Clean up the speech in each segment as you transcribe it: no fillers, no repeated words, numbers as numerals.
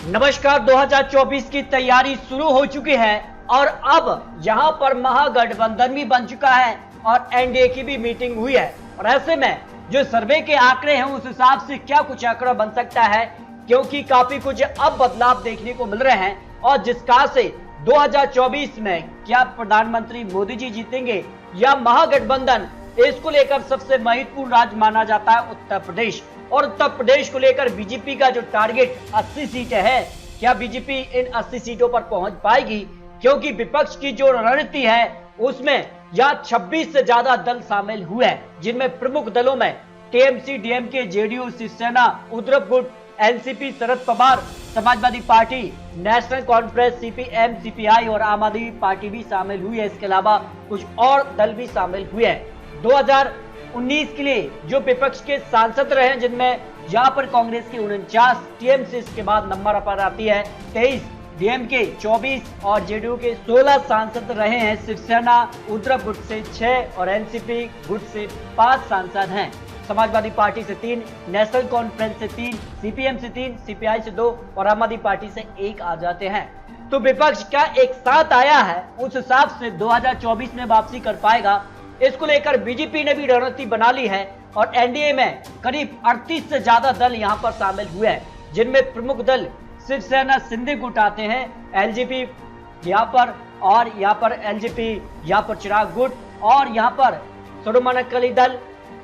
नमस्कार। 2024 की तैयारी शुरू हो चुकी है और अब यहां पर महागठबंधन भी बन चुका है और एनडीए की भी मीटिंग हुई है। और ऐसे में जो सर्वे के आंकड़े हैं उस हिसाब से क्या कुछ आंकड़ा बन सकता है, क्योंकि काफी कुछ अब बदलाव देखने को मिल रहे हैं। और जिसका से 2024 में क्या प्रधानमंत्री मोदी जी जीतेंगे या महागठबंधन, इसको लेकर सबसे महत्वपूर्ण राज्य माना जाता है उत्तर प्रदेश। और उत्तर प्रदेश को लेकर बीजेपी का जो टारगेट 80 सीटें है, क्या बीजेपी इन 80 सीटों पर पहुंच पाएगी? क्योंकि विपक्ष की जो रणनीति है उसमें यहाँ 26 से ज्यादा दल शामिल हुए हैं, जिनमें प्रमुख दलों में TMC, DMK, JDU, Shiv Sena, Uddhav गुट, NCP, Sharad Pawar, Samajwadi party, National Conference, CPM, CPI और आम आदमी पार्टी भी शामिल हुई है। इसके अलावा कुछ और दल भी शामिल हुए हैं। 2019 के लिए जो विपक्ष के सांसद रहे, जिनमें यहाँ पर कांग्रेस के 49, टीएमसी इसके बाद नंबर पर आती है 23, डीएमके 24 और जेडीयू के 16 सांसद रहे हैं। शिवसेना, उद्धव गुट से 6 और एनसीपी गुट से 5 सांसद हैं। समाजवादी पार्टी से 3, नेशनल कॉन्फ्रेंस से 3, सीपीएम से 3, सीपीआई से 2 और आम आदमी पार्टी से 1 आ जाते हैं। तो विपक्ष का एक साथ आया है, उस हिसाब से 2024 में वापसी कर पाएगा, इसको लेकर बीजेपी ने भी रणनीति बना ली है। और एनडीए में करीब 38 से ज्यादा दल यहां पर शामिल हुए हैं, जिनमें प्रमुख दल शिवसेना, सिंधी गुट आते हैं, एलजेपी यहां पर, और यहां पर एलजेपी, यहां पर चिराग गुट और यहां पर शिरोमणि अकाली दल।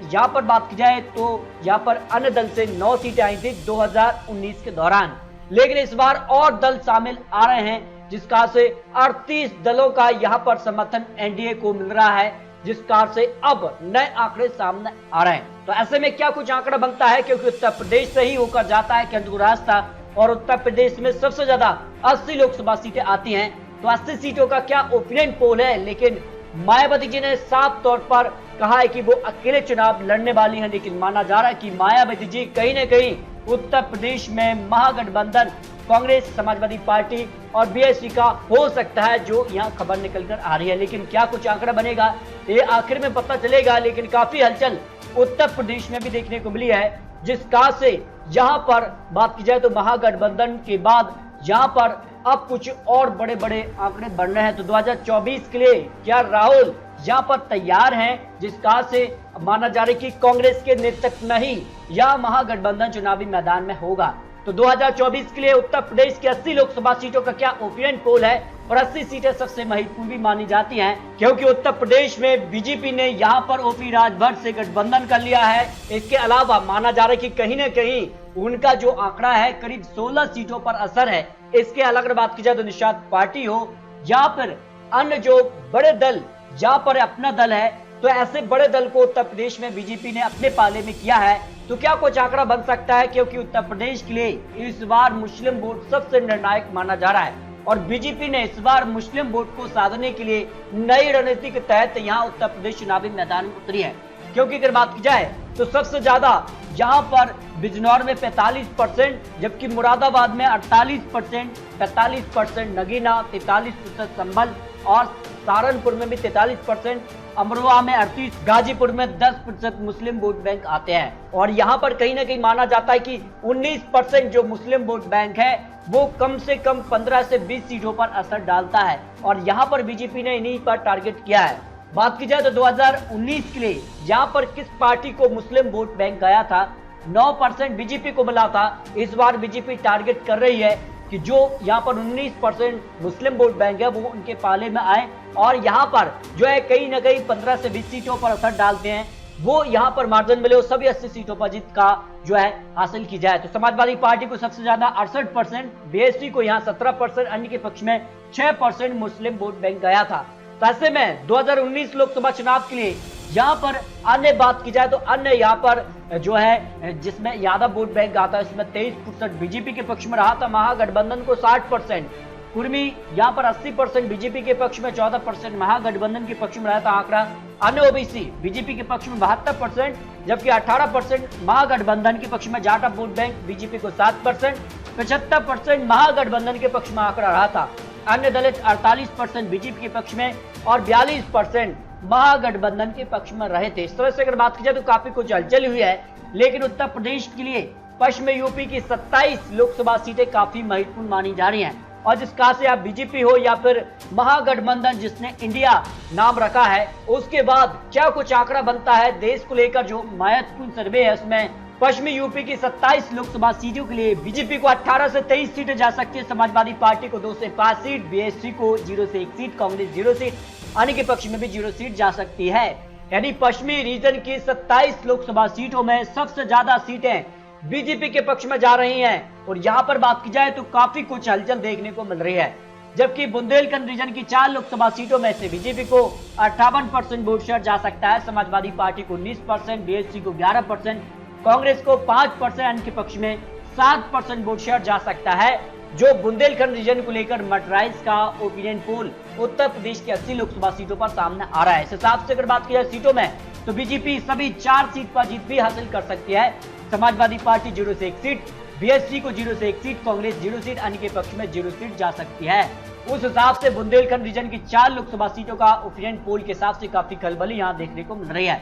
यहां पर बात की जाए तो यहां पर अन्य दल से 9 सीटें आई थी 2019 के दौरान, लेकिन इस बार और दल शामिल आ रहे हैं, जिसका से 38 दलों का यहां पर समर्थन एनडीए को मिल रहा है, जिसका से अब नए आंकड़े सामने आ रहे हैं। तो ऐसे में क्या कुछ आंकड़ा बनता है, क्योंकि उत्तर प्रदेश से ही होकर जाता है केंद्र का रास्ता और उत्तर प्रदेश में सबसे ज्यादा 80 लोकसभा सीटें आती हैं। तो 80 सीटों का क्या ओपिनियन पोल है, लेकिन मायावती जी ने साफ तौर पर कहा है कि वो अकेले चुनाव लड़ने वाली हैं। लेकिन माना जा रहा है कि मायावती जी कहीं न कहीं उत्तर प्रदेश में महागठबंधन कांग्रेस, समाजवादी पार्टी और बीएसपी का हो सकता है, जो यहाँ खबर निकल कर आ रही है। लेकिन क्या कुछ आंकड़ा बनेगा ये आखिर में पता चलेगा। लेकिन काफी हलचल उत्तर प्रदेश में भी देखने को मिली है, जिसका से यहाँ पर बात की जाए तो महागठबंधन के बाद यहाँ पर अब कुछ और बड़े बड़े आंकड़े बढ़ रहे हैं। तो 2024 के लिए क्या राहुल यहाँ पर तैयार हैं, जिसका से माना जा रहा है कि कांग्रेस के नेतृत्व में ही यह महागठबंधन चुनावी मैदान में होगा। तो 2024 के लिए उत्तर प्रदेश की 80 लोकसभा सीटों का क्या ओपिनियन पोल है, और 80 सीटें सबसे महत्वपूर्ण भी मानी जाती हैं, क्योंकि उत्तर प्रदेश में बीजेपी ने यहां पर ओपी राजभर से गठबंधन कर लिया है। इसके अलावा माना जा रहा है कि कहीं न कहीं उनका जो आंकड़ा है करीब 16 सीटों पर असर है। इसके अलग बात की जाए तो निषाद पार्टी हो या फिर अन्य जो बड़े दल, जहां पर अपना दल है, तो ऐसे बड़े दल को उत्तर प्रदेश में बीजेपी ने अपने पाले में किया है। तो क्या कुछ आंकड़ा बन सकता है, क्योंकि उत्तर प्रदेश के लिए इस बार मुस्लिम वोट सबसे निर्णायक माना जा रहा है और बीजेपी ने इस बार मुस्लिम वोट को साधने के लिए नई रणनीति के तहत यहाँ उत्तर प्रदेश चुनावी मैदान में उतरी है। क्योंकि अगर बात की जाए तो सबसे ज्यादा यहाँ पर बिजनौर में 45%, जबकि मुरादाबाद में 48%, 45% नगीना, 43% संभल और सहारनपुर में भी 43%, अमरोहा में 38%, गाजीपुर में 10% मुस्लिम वोट बैंक आते हैं। और यहाँ पर कहीं ना कहीं माना जाता है कि 19% जो मुस्लिम वोट बैंक है वो कम से कम 15 से 20 सीटों पर असर डालता है, और यहाँ पर बीजेपी ने इन्हीं पर टारगेट किया है। बात की जाए तो 2019 के लिए यहाँ पर किस पार्टी को मुस्लिम वोट बैंक गया था, 9% बीजेपी को मिला था। इस बार बीजेपी टारगेट कर रही है कि जो यहाँ पर 19% मुस्लिम वोट बैंक है वो उनके पाले में आए, और यहाँ पर जो है कहीं ना कहीं 15 से 20 सीटों पर असर डालते हैं, वो यहाँ पर मार्जिन मिले, सभी 80 सीटों पर जीत का जो है हासिल की जाए। तो समाजवादी पार्टी को सबसे ज्यादा 68%, बीएसपी को यहाँ 17%, अन्य के पक्ष में 6% मुस्लिम वोट बैंक गया था। तो ऐसे में 2019 लोकसभा चुनाव के लिए यहाँ पर अन्य बात की जाए तो अन्य यहाँ पर जो है जिसमें यादव वोट बैंक आता है, इसमें 23% बीजेपी के पक्ष में रहा था, महागठबंधन को 60%, कुर्मी यहाँ पर 80% बीजेपी के पक्ष में, 14% महागठबंधन के पक्ष में रहा था आंकड़ा। अन्य ओबीसी बीजेपी के पक्ष में 72%, जबकि 18% महागठबंधन के पक्ष में, जाटव वोट बैंक बीजेपी को 7%, 75% महागठबंधन के पक्ष में आंकड़ा रहा था। अन्य दलित 48% बीजेपी के पक्ष में और 42% महागठबंधन के पक्ष में रहे थे। इस तरह से अगर बात की जाए तो काफी कुछ हलचल हुई है। लेकिन उत्तर प्रदेश के लिए पश्चिमी यूपी की 27 लोकसभा सीटें काफी महत्वपूर्ण मानी जा रही हैं। और जिस कहा से आप बीजेपी हो या फिर महागठबंधन जिसने इंडिया नाम रखा है, उसके बाद क्या कुछ आंकड़ा बनता है देश को लेकर, जो महत्वपूर्ण सर्वे है उसमें पश्चिमी यूपी की 27 लोकसभा सीटों के लिए बीजेपी को 18 से 23 सीटें जा सकती है, समाजवादी पार्टी को 2 से 5 सीट, बीएसपी को 0 से 1 सीट, कांग्रेस 0 सीट, अन्य के पक्ष में भी 0 सीट जा सकती है। यानी पश्चिमी रीजन की 27 लोकसभा सीटों में सबसे ज्यादा सीटें बीजेपी के पक्ष में जा रही हैं। और यहां पर बात की जाए तो काफी कुछ हलचल देखने को मिल रही है। जबकि बुंदेलखंड रीजन की 4 लोकसभा सीटों में से बीजेपी को 58% वोट शेयर जा सकता है, समाजवादी पार्टी को 19%, बीएसपी को 11%, कांग्रेस को 5%, अन्य के पक्ष में 7% वोट शेयर जा सकता है। जो बुंदेलखंड रीजन को लेकर मटराइज का ओपिनियन पोल उत्तर प्रदेश की 80 लोकसभा सीटों पर सामने आ रहा है। इस हिसाब से अगर बात की जाए सीटों में तो बीजेपी सभी 4 सीट पर जीत भी हासिल कर सकती है। समाजवादी पार्टी 0 से 1 सीट, बीएसपी को 0 से 1 सीट, कांग्रेस 0 सीट, अन्य के पक्ष में 0 सीट जा सकती है। उस हिसाब से बुंदेलखंड रीजन की 4 लोकसभा सीटों का ओपिनियन पोल के हिसाब से काफी खलबली यहां देखने को मिल रही है।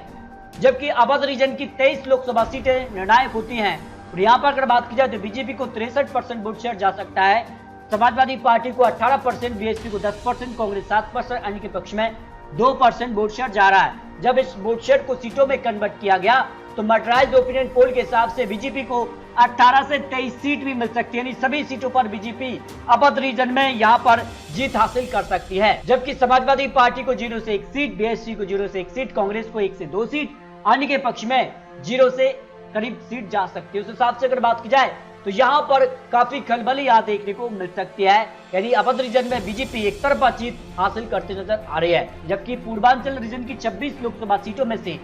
जबकि अवध रीजन की 23 लोकसभा सीटें निर्णायक होती हैं। और यहाँ पर अगर बात की जाए तो बीजेपी को 63% वोट शेयर जा सकता है, समाजवादी पार्टी को 18%, बीएसपी को 10%, कांग्रेस 7%, अन्य के पक्ष में 2% वोट शेयर जा रहा है। जब इस वोट शेयर को सीटों में कन्वर्ट किया गया तो मटराइज ओपिनियन पोल के हिसाब से बीजेपी को 18 से 23 सीट भी मिल सकती है, यानी सभी सीटों पर बीजेपी अवध रीजन में यहां पर जीत हासिल कर सकती है। जबकि समाजवादी पार्टी को 0 से 1 सीट, बीएसपी को 0 से 1 सीट, कांग्रेस को 1 से 2 सीट, अन्य के पक्ष में 0 से करीब सीट जा सकती है। उस हिसाब से अगर बात की जाए तो यहाँ पर काफी खलबली यहाँ देखने को मिल सकती है, यानी अवध रीजन में बीजेपी एक तरफा जीत हासिल करते नजर आ रही है। जबकि पूर्वांचल रीजन की 26 लोकसभा सीटों में से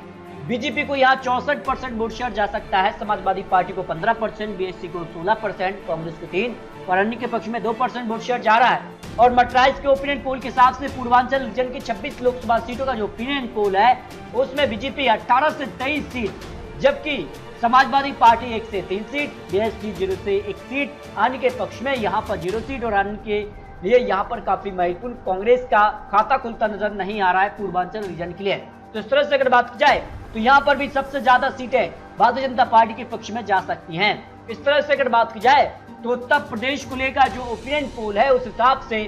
बीजेपी को यहाँ 64% वोट शेयर जा सकता है, समाजवादी पार्टी को 15%, बीएसपी को 16%, कांग्रेस को 3 और अन्य के पक्ष में 2% वोट शेयर जा रहा है। और मटराइज के ओपिनियन पोल के हिसाब से पूर्वांचल रीजन की 26 लोकसभा सीटों का जो ओपिनियन पोल है उसमें बीजेपी 18 से 23 सीट, जबकि समाजवादी पार्टी 1 से 3 सीट, बीएसपी 0 से 1 सीट, अन्य के पक्ष में यहाँ पर 0 सीट और अन्य के लिए यहाँ पर काफी महत्वपूर्ण कांग्रेस का खाता खुलता नजर नहीं आ रहा है पूर्वांचल रीजन के लिए। तो इस तरह से अगर बात की जाए तो यहाँ पर भी सबसे ज्यादा सीटें भारतीय जनता पार्टी के पक्ष में जा सकती हैं। इस तरह से अगर बात की जाए तो उत्तर प्रदेश को लेकर जो ओपिनियन पोल है उस हिसाब से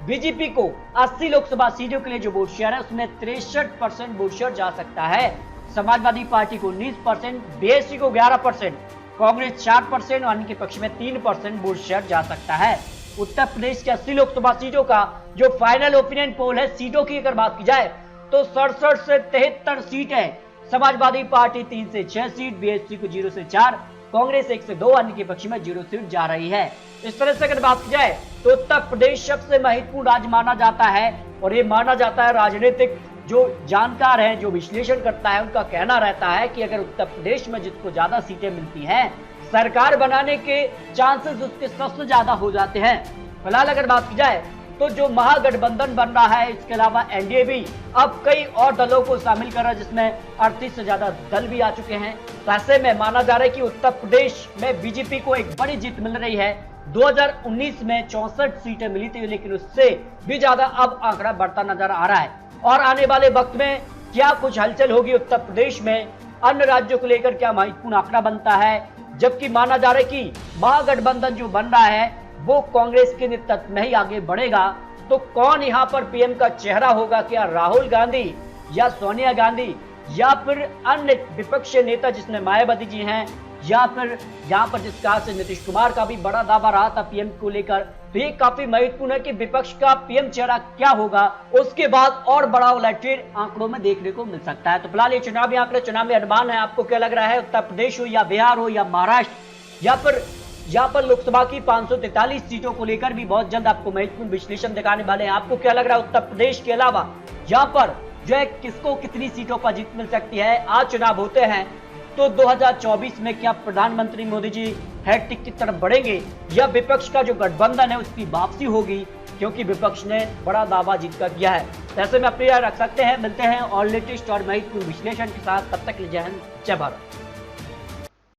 बीजेपी को 80 लोकसभा सीटों के लिए जो वोट शेयर है उसमें 63% वोट शेयर जा सकता है, समाजवादी पार्टी को 19%, बीएसपी को 11%, कांग्रेस 4% और अन्य के पक्ष में 3% वोट शेयर जा सकता है। उत्तर प्रदेश की 80 लोकसभा सीटों का जो फाइनल ओपिनियन पोल है सीटों की अगर बात की जाए तो 67 से 73 सीटें, समाजवादी पार्टी 3 से 6 सीट, बीएसपी को 0 से 4, कांग्रेस 1 से 2, अन्य के पक्ष में 0 सीट जा रही है। इस तरह से अगर बात की जाए तो उत्तर प्रदेश सबसे महत्वपूर्ण राज्य माना जाता है और ये माना जाता है, राजनीतिक जो जानकार है, जो विश्लेषण करता है, उनका कहना रहता है कि अगर उत्तर प्रदेश में जिसको ज्यादा सीटें मिलती हैं सरकार बनाने के चांसेस उसके सबसे ज्यादा हो जाते हैं। फिलहाल अगर बात की जाए तो जो महागठबंधन बन रहा है, इसके अलावा एनडीए भी अब कई और दलों को शामिल कर रहा है, जिसमें 38 से ज्यादा दल भी आ चुके हैं। तो ऐसे में माना जा रहा है कि उत्तर प्रदेश में बीजेपी को एक बड़ी जीत मिल रही है। 2019 में 64 सीटें मिली थी, लेकिन उससे भी ज्यादा अब आंकड़ा बढ़ता नजर आ रहा है। और आने वाले वक्त में क्या कुछ हलचल होगी उत्तर प्रदेश में, अन्य राज्यों को लेकर क्या महत्वपूर्ण आंकड़ा बनता है, जबकि माना जा रहा है कि महागठबंधन जो बन रहा है वो कांग्रेस के नेतृत्व में ही आगे बढ़ेगा। तो कौन यहाँ पर पीएम का चेहरा होगा, क्या राहुल गांधी या सोनिया गांधी या फिर अन्य विपक्षी नेता जिसमें मायावती जी हैं, या फिर यहाँ पर जिस कहा से नीतीश कुमार का भी बड़ा दावा रहा था पीएम को लेकर। तो ये काफी महत्वपूर्ण है कि विपक्ष का पीएम चेहरा क्या होगा, उसके बाद और बड़ा उलटफेर आंकड़ों में देखने को मिल सकता है। तो फिलहाल ये चुनावी आंकड़े, चुनावी अनुमान है, आपको क्या लग रहा है, उत्तर प्रदेश हो या बिहार हो या महाराष्ट्र या फिर यहाँ पर लोकसभा की 543 सीटों को लेकर भी बहुत जल्द आपको महत्वपूर्ण विश्लेषण दिखाने वाले हैं। आपको क्या लग रहा है उत्तर प्रदेश के अलावा यहाँ पर जो है किसको कितनी सीटों पर जीत मिल सकती है? आज चुनाव होते हैं तो 2024 में क्या प्रधानमंत्री मोदी जी हैट्रिक की तरफ बढ़ेंगे या विपक्ष का जो गठबंधन है उसकी वापसी होगी, क्योंकि विपक्ष ने बड़ा दावा जीत कर किया है। ऐसे में अपनी राय रख सकते हैं। मिलते हैं और लेटेस्ट और महत्वपूर्ण विश्लेषण के साथ, तब तक जय हिंद, जय भारत।